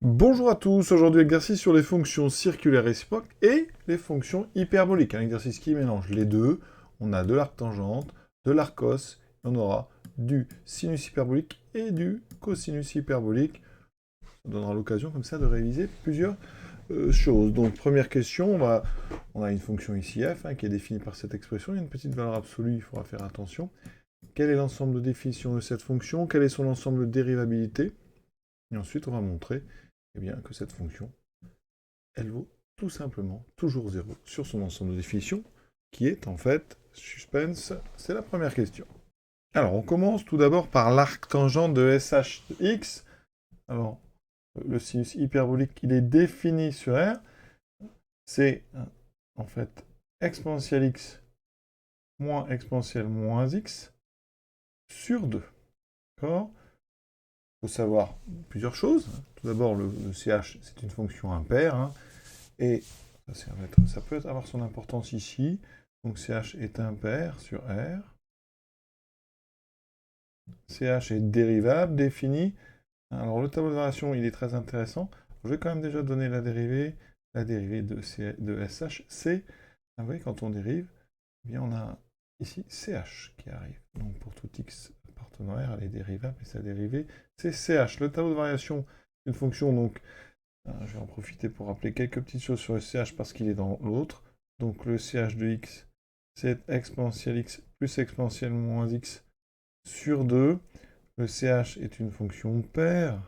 Bonjour à tous, aujourd'hui exercice sur les fonctions circulaires réciproques et les fonctions hyperboliques. Un exercice qui mélange les deux. On a de l'arc tangente, de l'arcos, et on aura du sinus hyperbolique et du cosinus hyperbolique. Ça donnera l'occasion comme ça de réviser plusieurs choses. Donc première question, on a une fonction ici f qui est définie par cette expression. Il y a une petite valeur absolue, il faudra faire attention. Quel est l'ensemble de définition de cette fonction? Quel est son ensemble de dérivabilité? Et ensuite on va montrer bien, que cette fonction, elle vaut tout simplement toujours 0 sur son ensemble de définition, qui est en fait, suspense, c'est la première question. Alors, on commence tout d'abord par l'arc tangent de SH de x. Alors, le sinus hyperbolique, il est défini sur R. C'est, en fait, exponentielle x moins exponentielle moins x sur 2. D'accord? Il faut savoir plusieurs choses. Tout d'abord, le CH, c'est une fonction impaire, et ça peut avoir son importance ici. Donc CH est impair sur R. CH est dérivable, défini. Alors le tableau de variation, il est très intéressant. Je vais quand même déjà donner la dérivée de SH, c'est, vous voyez, quand on dérive, eh bien on a ici CH qui arrive. Donc pour tout x appartenant à R, elle est dérivable, et sa dérivée, c'est CH. Le tableau de variation, c'est une fonction, donc je vais en profiter pour rappeler quelques petites choses sur le CH parce qu'il est dans l'autre. Donc le CH de x, c'est exponentielle x plus exponentielle moins x sur 2. Le CH est une fonction paire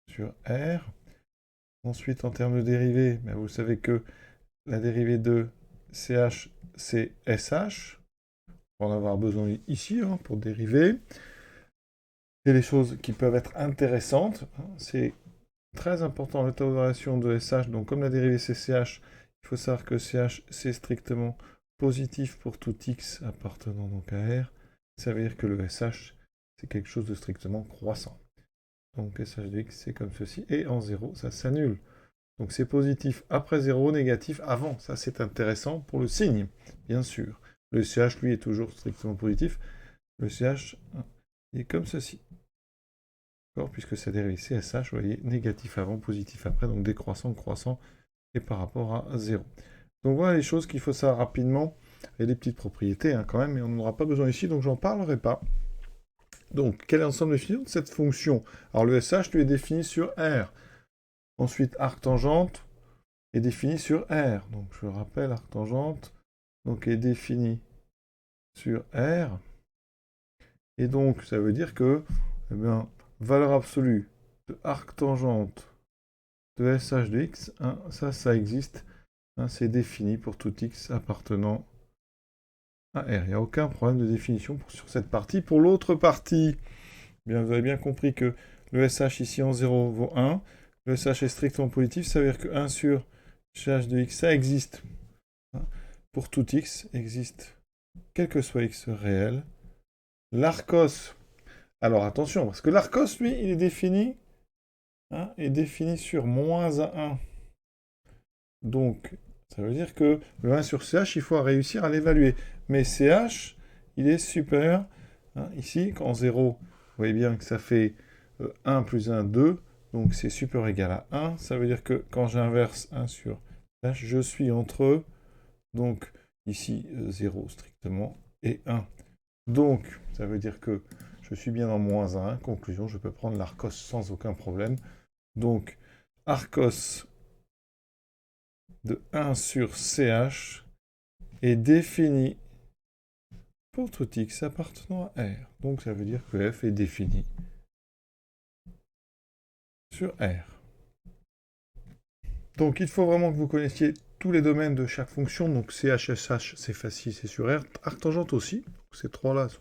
sur R. Ensuite, en termes de dérivée, vous savez que la dérivée de CH, c'est SH. On va en avoir besoin ici pour dériver. Et les choses qui peuvent être intéressantes, c'est très important, le tableau de variation de SH. Donc, comme la dérivée c'est CH, il faut savoir que CH, c'est strictement positif pour tout x appartenant donc à R. Ça veut dire que le SH, c'est quelque chose de strictement croissant. Donc SH de x, c'est comme ceci. Et en 0, ça s'annule. Donc c'est positif après 0, négatif avant. Ça, c'est intéressant pour le signe, bien sûr. Le CH, lui, est toujours strictement positif. Le CH est comme ceci. Puisque sa dérivée c'est SH, vous voyez, négatif avant, positif après, donc décroissant, croissant, et par rapport à 0. Donc voilà les choses qu'il faut savoir rapidement, et les petites propriétés quand même, mais on n'en aura pas besoin ici, donc j'en parlerai pas. Donc, quel est l'ensemble de définition de cette fonction? Alors le SH lui est défini sur R. Ensuite, arctangente est défini sur R. Donc je rappelle, arctangente donc, est défini sur R. Et donc, ça veut dire que, eh bien, valeur absolue de arctangente de SH de x, ça existe. C'est défini pour tout x appartenant à R. Il n'y a aucun problème de définition sur cette partie. Pour l'autre partie, bien, vous avez bien compris que le SH ici en 0 vaut 1. Le SH est strictement positif, ça veut dire que 1 sur CH de x, ça existe. Pour tout x, existe, quel que soit x réel. L'arcos, alors attention, parce que l'arcos, lui, il est défini sur moins 1. Donc, ça veut dire que le 1 sur CH, il faut réussir à l'évaluer. Mais CH, il est supérieur. Ici, en 0, vous voyez bien que ça fait 1 plus 1, 2. Donc, c'est supérieur ou égal à 1. Ça veut dire que quand j'inverse 1 sur CH, je suis entre, donc, ici, 0 strictement, et 1. Donc, ça veut dire que je suis bien en moins 1. Conclusion, je peux prendre l'arcos sans aucun problème. Donc, arcos de 1 sur CH est défini pour tout x appartenant à R. Donc ça veut dire que f est défini sur R. Donc il faut vraiment que vous connaissiez tous les domaines de chaque fonction. Donc CH, SH, c'est facile, c'est sur R. Arctangente aussi. Ces trois-là sont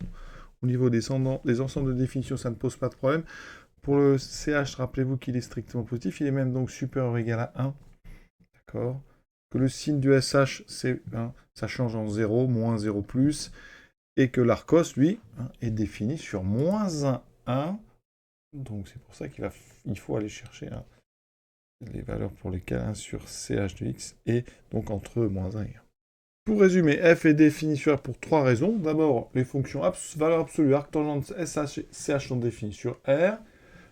au niveau des ensembles de définition, ça ne pose pas de problème. Pour le CH, rappelez-vous qu'il est strictement positif. Il est même donc supérieur ou égal à 1. D'accord? Que le signe du SH, c'est ça change en 0, moins 0 plus, et que l'arcos, lui, est défini sur moins 1. Donc c'est pour ça qu'il faut aller chercher les valeurs pour lesquelles 1 sur CH de x est donc entre moins 1 et 1. Pour résumer, f est défini sur R pour trois raisons. D'abord, les fonctions valeur absolue, arctangente, SH et CH sont définies sur R.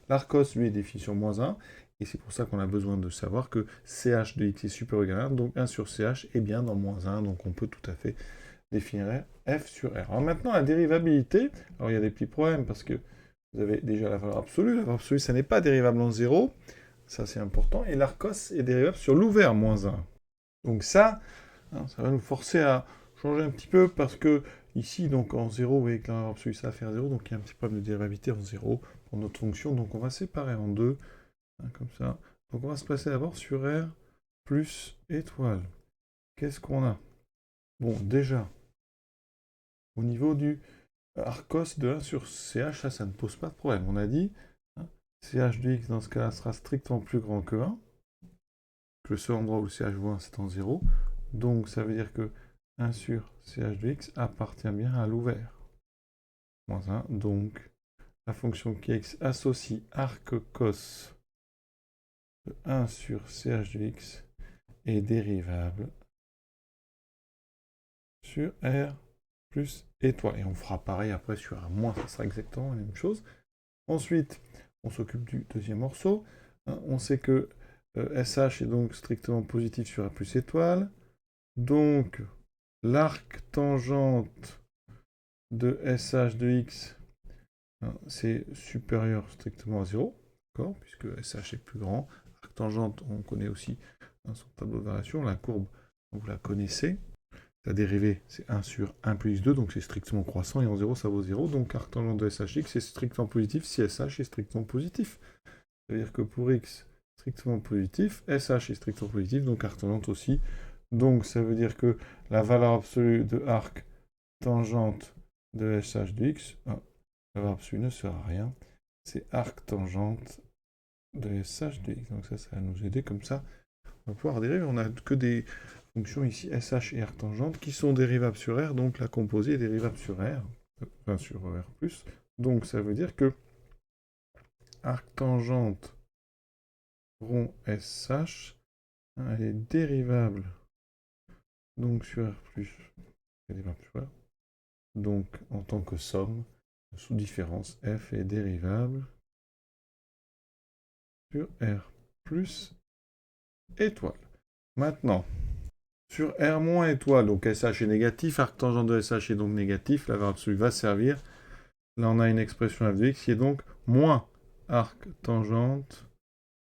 L'arcos, lui, est défini sur moins 1, et c'est pour ça qu'on a besoin de savoir que ch de x est supérieur ou égal à 1, donc 1 sur ch est bien dans moins 1, donc on peut tout à fait définir f sur r. Alors maintenant, la dérivabilité, alors il y a des petits problèmes, parce que vous avez déjà la valeur absolue, ça n'est pas dérivable en 0, ça c'est important, et l'arcos est dérivable sur l'ouvert moins 1. Donc ça va nous forcer à changer un petit peu, parce que ici, donc en 0, vous voyez que la valeur absolue, ça va faire 0, donc il y a un petit problème de dérivabilité en 0 pour notre fonction, donc on va séparer en deux, comme ça. Donc on va se passer d'abord sur R plus étoile. Qu'est-ce qu'on a? Bon, déjà, au niveau du arcos de 1 sur CH, ça ne pose pas de problème. On a dit, CH de x dans ce cas-là sera strictement plus grand que 1. Le seul endroit où le CH vaut 1, c'est en 0. Donc ça veut dire que 1 sur CH de x appartient bien à l'ouvert. Moins 1, donc la fonction kx associe arc cos de 1 sur CH de x est dérivable sur R plus étoile. Et on fera pareil après sur R moins, ça sera exactement la même chose. Ensuite, on s'occupe du deuxième morceau. On sait que SH est donc strictement positif sur R plus étoile. Donc, l'arc tangente de SH de x, c'est supérieur strictement à 0, puisque SH est plus grand. Arc tangente, on connaît aussi son tableau de variation. La courbe, vous la connaissez. La dérivée, c'est 1 sur 1 plus x2, donc c'est strictement croissant, et en 0, ça vaut 0. Donc arc tangente de SHx, c'est strictement positif si SH est strictement positif. C'est-à-dire que pour x strictement positif, SH est strictement positif, donc arc tangente aussi. Donc ça veut dire que la valeur absolue de arc tangente de SH de x, la valeur absolue ne sera rien, c'est arc tangente de SH de x. Donc ça va nous aider comme ça. On va pouvoir dériver, on n'a que des fonctions ici, SH et arctangente, qui sont dérivables sur R, donc la composée est dérivable sur R, enfin sur R+. Donc ça veut dire que arctangente rond SH, elle est dérivable donc sur R+, dérivable sur R. Donc en tant que somme, sous différence, F est dérivable sur R plus étoile. Maintenant, sur R moins étoile, donc SH est négatif, arctangente de SH est donc négatif, la valeur absolue va servir. Là, on a une expression f de x qui est donc moins arctangente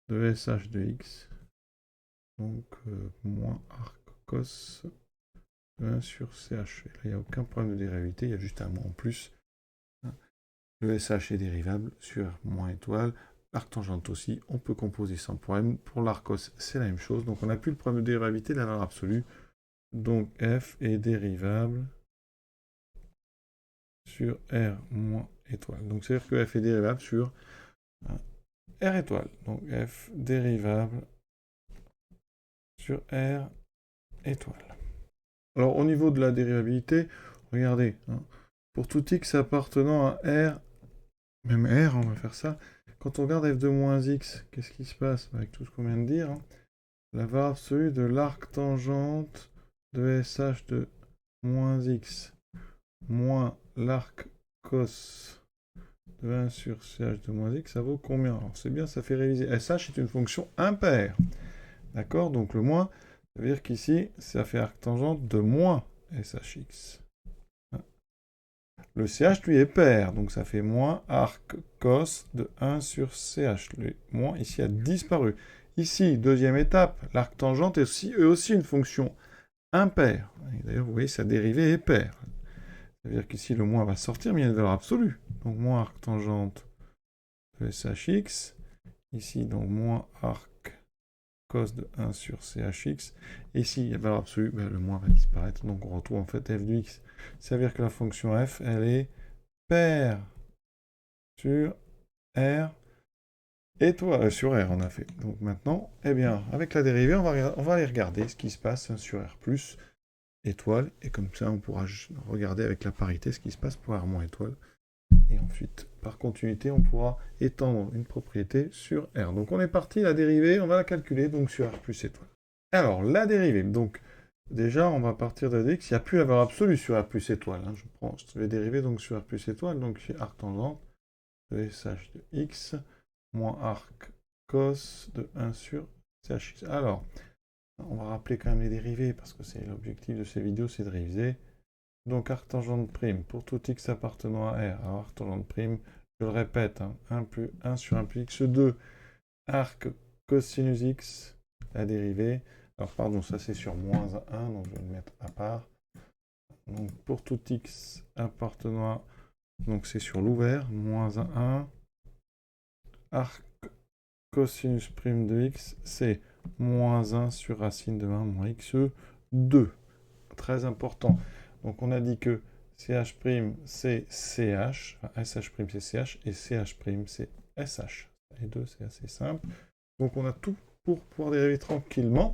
de SH de x. Donc, moins arc cos de 1 sur CH. Et là, il n'y a aucun problème de dérivabilité, il y a juste un moins en plus. Le SH est dérivable sur R moins étoile. Arctangente aussi, on peut composer sans problème. Pour l'arcos, c'est la même chose. Donc on n'a plus le problème de dérivabilité de la valeur absolue. Donc f est dérivable sur R moins étoile. Donc c'est-à-dire que f est dérivable sur R étoile. Donc f dérivable sur R étoile. Alors au niveau de la dérivabilité, regardez, pour tout x appartenant à R, même R, on va faire ça. Quand on regarde f de moins x, qu'est-ce qui se passe avec tout ce qu'on vient de dire? La valeur absolue de l'arc tangente de SH de moins x moins l'arc cos de 1 sur CH de moins x, ça vaut combien? Alors c'est bien, ça fait réviser. SH est une fonction impaire. D'accord? Donc le moins, ça veut dire qu'ici, ça fait arc tangente de moins SHx. Le CH, lui, est pair, donc ça fait moins arc cos de 1 sur CH. Le moins, ici, a disparu. Ici, deuxième étape, l'arc tangente est aussi, une fonction impaire. D'ailleurs, vous voyez, sa dérivée est paire. Ça veut dire qu'ici, le moins va sortir, mais il y a une valeur absolue. Donc, moins arc tangente de SHx. Ici, donc, moins arc cos de 1 sur CHx. Et ici, il y a valeur absolue, ben, le moins va disparaître. Donc, on retrouve en fait f de x. Ça veut dire que la fonction f, elle est paire sur R étoile, sur R, on a fait. Donc maintenant, eh bien, avec la dérivée, on va aller regarder ce qui se passe sur R plus étoile. Et comme ça, on pourra regarder avec la parité ce qui se passe pour R moins étoile. Et ensuite, par continuité, on pourra étendre une propriété sur R. Donc on est parti, la dérivée, on va la calculer donc sur R plus étoile. Alors, la dérivée, donc déjà, on va partir de x, il n'y a plus la valeur absolue sur R plus étoile. Je vais dériver donc sur R plus étoile, donc chez arc tangente de SH de x. moins arc cos de 1 sur CHX. Alors, on va rappeler quand même les dérivés, parce que c'est l'objectif de ces vidéos, c'est de réviser. Donc arc tangente prime, pour tout x appartenant à R. Alors arc tangente prime, je le répète, hein, 1 sur 1 plus x2, arc cosinus x, la dérivée. Alors pardon, ça c'est sur moins 1, donc je vais le mettre à part. Donc pour tout x appartenant à, donc c'est sur l'ouvert, moins 1, arc cosinus prime de x, c'est moins 1 sur racine de 1 moins x2. Très important. Donc on a dit que CH' c'est CH, enfin SH' c'est CH, et CH' c'est SH. Les deux, c'est assez simple. Donc on a tout pour pouvoir dériver tranquillement.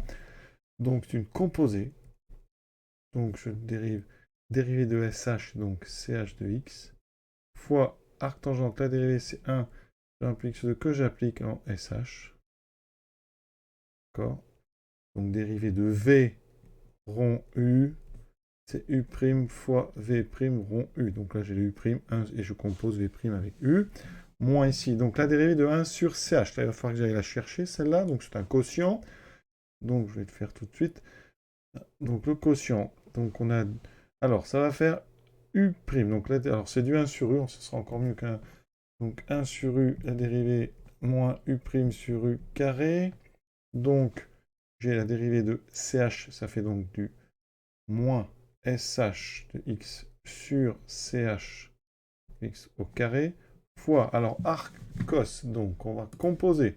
Donc c'est une composée. Donc je dérive dérivée de SH, donc CH de x, fois arc tangente, la dérivée c'est 1 sur 1 plus x2 que j'applique en SH. D'accord. Donc dérivée de V rond U, c'est U' fois V' rond U. Donc là, j'ai le U', 1, et je compose V' avec U. Moins ici, donc la dérivée de 1 sur CH. Là, il va falloir que j'aille la chercher, celle-là. Donc c'est un quotient. Donc je vais le faire tout de suite. Donc le quotient. Donc on a... Alors, ça va faire U'. Donc là, alors c'est du 1 sur U. Ce sera encore mieux qu'un... Donc 1 sur U, la dérivée, moins U' sur U carré. Donc j'ai la dérivée de CH. Ça fait donc du moins SH de x sur CH x au carré, fois, alors arc cos, donc on va composer,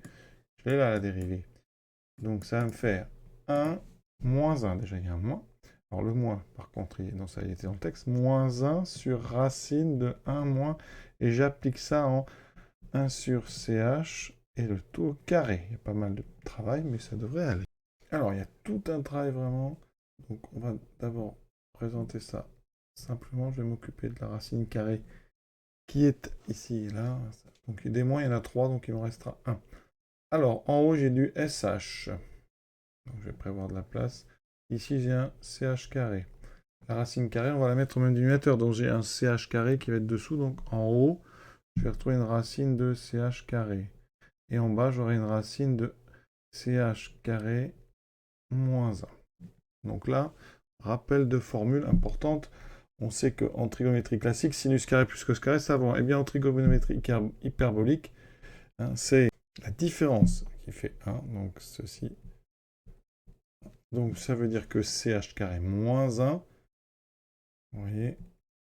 je l'ai là la dérivée, donc ça va me faire 1 moins 1, déjà il y a un moins, alors le moins par contre, ça il était dans le texte, moins 1 sur racine de 1 moins, et j'applique ça en 1 sur CH, et le tout au carré, il y a pas mal de travail, mais ça devrait aller. Alors il y a tout un travail vraiment, donc on va d'abord présenter ça. Simplement, je vais m'occuper de la racine carrée qui est ici et là. Donc des moins, il y en a 3, donc il me restera 1. Alors, en haut, j'ai du SH. Donc, je vais prévoir de la place. Ici, j'ai un CH carré. La racine carrée, on va la mettre au même dénominateur. Donc, j'ai un CH carré qui va être dessous. Donc, en haut, je vais retrouver une racine de CH carré. Et en bas, j'aurai une racine de CH carré moins 1. Donc là, rappel de formule importante. On sait qu'en trigonométrie classique, sinus carré plus cos carré, ça va. Eh bien, en trigonométrie hyperbolique, hein, c'est la différence qui fait 1. Donc ceci. Donc ça veut dire que CH carré moins 1, vous voyez,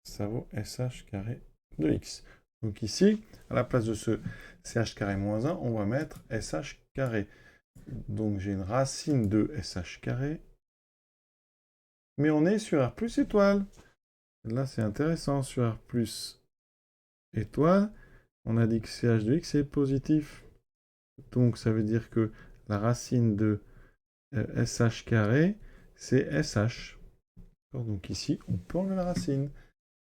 ça vaut SH carré de x. Donc ici, à la place de ce CH carré moins 1, on va mettre SH carré. Donc j'ai une racine de SH carré. Mais on est sur R plus étoile. Là, c'est intéressant. Sur R plus étoile, on a dit que CH de x est positif. Donc, ça veut dire que la racine de SH carré, c'est SH. Donc ici, on peut enlever la racine.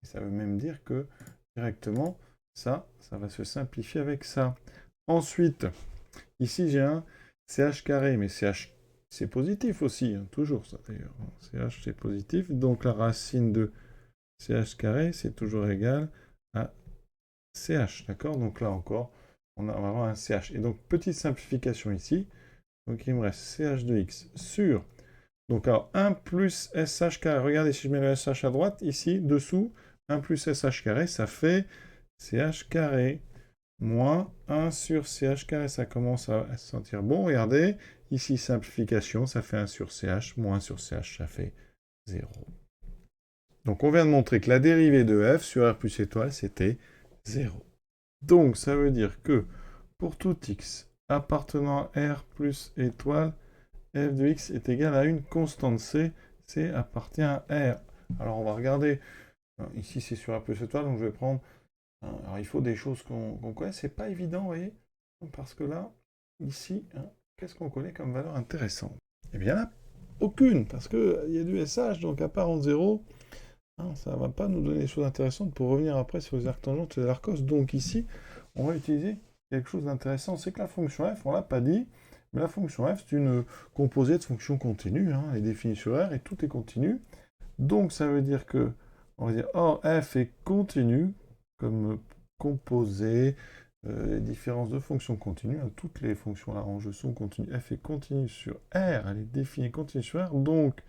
Et ça veut même dire que, directement, ça va se simplifier avec ça. Ensuite, ici, j'ai un CH carré, mais CH, c'est positif aussi, hein, toujours ça d'ailleurs. CH, c'est positif. Donc, la racine de CH carré, c'est toujours égal à CH, d'accord? Donc là encore, on va avoir un CH. Et donc, petite simplification ici. Donc, il me reste CH de x sur... Donc, alors, 1 plus SH carré. Regardez, si je mets le SH à droite, ici, dessous, 1 plus SH carré, ça fait CH carré. Moins 1 sur CH carré. Ça commence à se sentir bon. Regardez, ici, simplification, ça fait 1 sur CH. Moins 1 sur CH, ça fait 0. Donc on vient de montrer que la dérivée de f sur r plus étoile, c'était 0. Donc ça veut dire que pour tout x appartenant à r plus étoile, f de x est égal à une constante c. C appartient à r. Alors on va regarder. Ici c'est sur r plus étoile, donc je vais prendre... Alors il faut des choses qu'on connaît. C'est pas évident, vous voyez. Parce que là, ici, qu'est-ce qu'on connaît comme valeur intéressante? Eh bien là, aucune. Parce qu'il y a du SH, donc à part en 0... ça ne va pas nous donner des choses intéressantes pour revenir après sur les arcs tangentes et les arcos. Donc ici, on va utiliser quelque chose d'intéressant. C'est que la fonction f, on ne l'a pas dit, mais la fonction f, c'est une composée de fonctions continues. Elle est définie sur R et tout est continu. Donc ça veut dire que, on va dire, or f est continu comme composée les différences de fonctions continues. Hein, toutes les fonctions là en jeu sont continues. F est continue sur R, elle est définie continue sur R. Donc,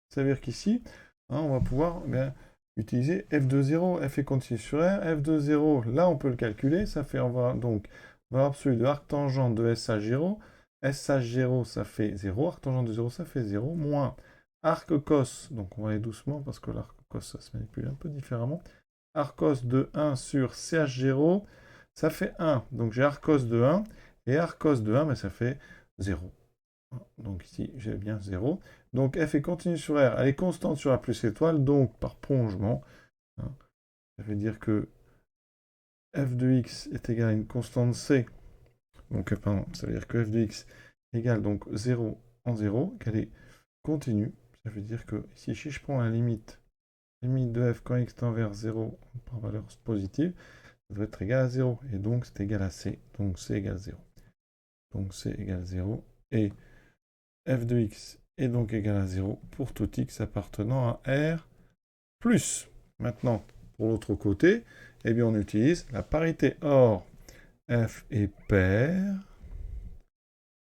ça veut dire qu'ici, hein, on va pouvoir utiliser f de 0, f est continue sur R. F de 0, là on peut le calculer. Ça fait, on va donc valeur absolue de arctangente de SH0. SH0, ça fait 0. Arctangente de 0, ça fait 0. Moins arc cos, donc on va aller doucement parce que l'arc cos, ça se manipule un peu différemment. Arcos de 1 sur CH0, ça fait 1. Donc j'ai arcos de 1, et arcos de 1, ça fait 0. Donc ici, j'ai bien 0. Donc f est continue sur R, elle est constante sur A plus étoile, donc par prolongement, hein, ça veut dire que f de x est égal à une constante c. Donc, pardon, ça veut dire que f de x égale donc 0 en 0, qu'elle est continue. Ça veut dire que si je prends la limite de f quand x tend vers 0 par valeur positive, ça doit être égal à 0. Et donc, c'est égal à c. Donc, c égale 0. Donc, c égale 0. Et f de x est donc égal à 0 pour tout x appartenant à R plus. Maintenant, pour l'autre côté, eh bien, on utilise la parité. Or, f est pair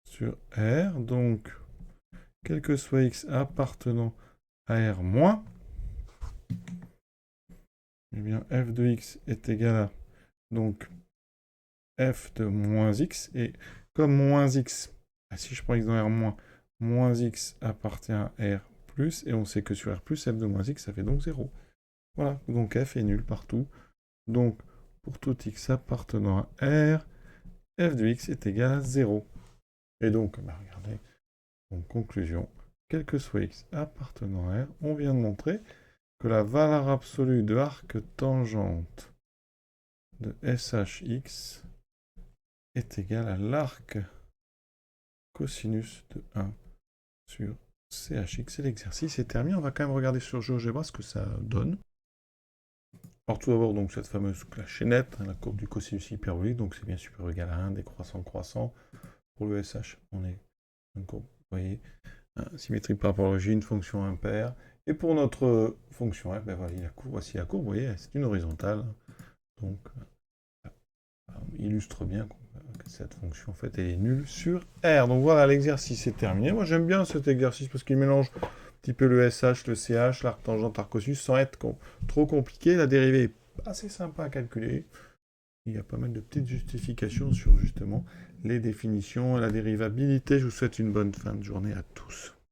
sur R. Donc, quel que soit x appartenant à R moins, eh bien, f de x est égal à donc f de moins x. Et comme moins x, si je prends x dans R moins, moins x appartient à R plus, et on sait que sur R plus, f de moins x, ça fait donc 0. Voilà, donc f est nul partout. Donc, pour tout x appartenant à R, f de x est égal à 0. Et donc, regardez, donc conclusion, quel que soit x appartenant à R, on vient de montrer que la valeur absolue de arc tangente de SHX est égale à l'arc cosinus de 1 sur CHX. Et l'exercice est terminé. On va quand même regarder sur GeoGebra ce que ça donne. Alors tout d'abord, donc cette fameuse chaînette, la courbe du cosinus hyperbolique, donc c'est bien supérieur ou égal à 1, décroissant, croissant. Pour le SH, on est une courbe, vous voyez, symétrique par rapport à l'origine, fonction impaire. Et pour notre fonction f, voici la courbe, vous voyez, c'est une horizontale. Donc, illustre bien que cette fonction en fait est nulle sur R. Donc voilà, l'exercice est terminé. Moi j'aime bien cet exercice parce qu'il mélange un petit peu le SH, le CH, l'arc tangente, arc cosinus, sans être trop compliqué. La dérivée est assez sympa à calculer. Il y a pas mal de petites justifications sur justement les définitions et la dérivabilité. Je vous souhaite une bonne fin de journée à tous.